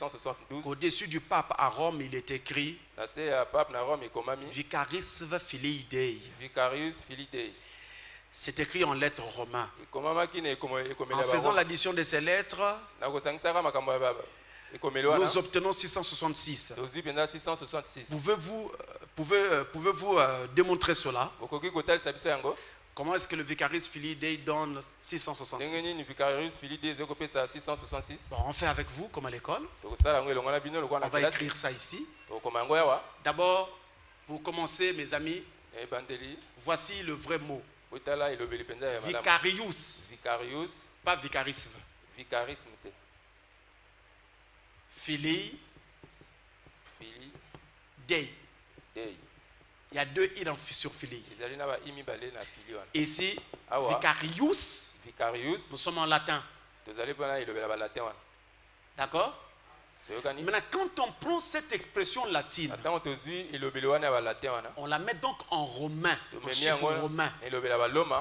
672. Au-dessus du pape à Rome, il est écrit Vicarius Filii Dei. Vicarius Filii Dei. C'est écrit en lettres romaines. En faisant l'addition de ces lettres, nous obtenons 666. Pouvez-vous démontrer cela? Comment est-ce que le Vicarius Filii Dei donne 666? Bon, on fait avec vous comme à l'école. On va écrire ça ici. D'abord, pour commencer, mes amis, voici le vrai mot. Vicarius. Pas vicarisme. Filii Dei. Il y a deux i sur Filii. Ici, Vicarius. Nous sommes en latin. D'accord? Maintenant, quand on prend cette expression latine, on la met donc en romain, en chiffre romain.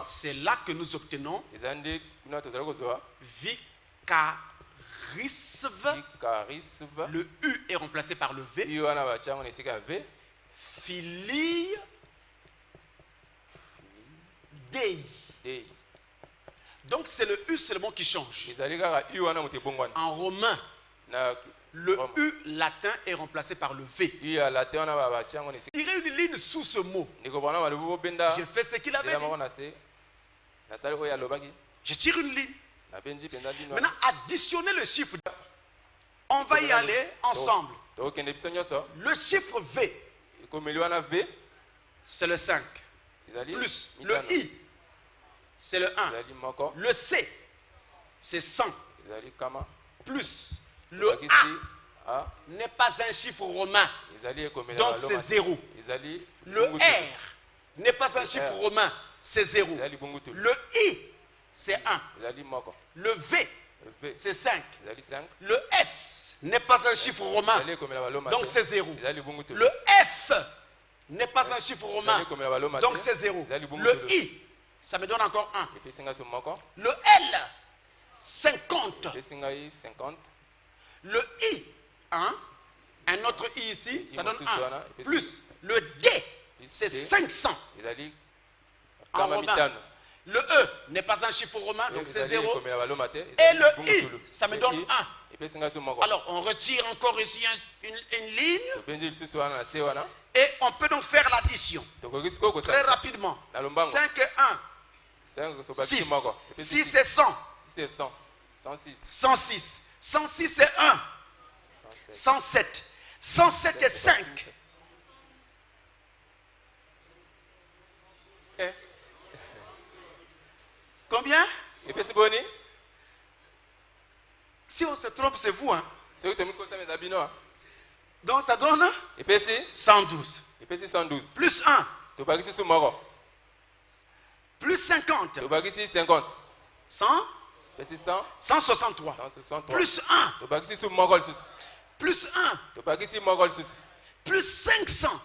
C'est là que nous obtenons vicarisme. Le U est remplacé par le V. Filii Dei. Donc c'est le U seulement qui change. En romain, le U latin est remplacé par le V. Tirer une ligne sous ce mot. Je fais ce qu'il avait dit. Je tire une ligne. Maintenant, additionner le chiffre. On va y aller ensemble. Le chiffre V, c'est le 5. Plus le I, c'est le 1. Le C, c'est 100. Plus le A n'est pas un chiffre romain. Donc c'est 0. Le R n'est pas un chiffre romain. C'est 0. Le I, c'est 1. Le V, c'est 5. Le S n'est pas un chiffre romain. Donc c'est 0. Le F n'est pas un chiffre romain. Donc c'est 0. Le I, ça me donne encore 1. Le L, 50. Le I, 1. Un autre I ici, ça donne 1. Plus le D, c'est 500. En romain. Le E n'est pas un chiffre romain, donc c'est 0. Et le I, ça me donne 1. Alors on retire encore ici une ligne. Et on peut donc faire l'addition. Très rapidement. 5 et 1. 6. 6 et 100. 106. 106 et 1. 107. 107 et 5. Combien? Si on se trompe, c'est vous. Hein? Donc ça donne 112. Plus 1. Plus 50. 100. 163. Plus 1. Plus 1. Plus 500.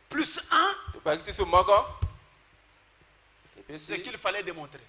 Plus 1. Ce qu'il fallait démontrer.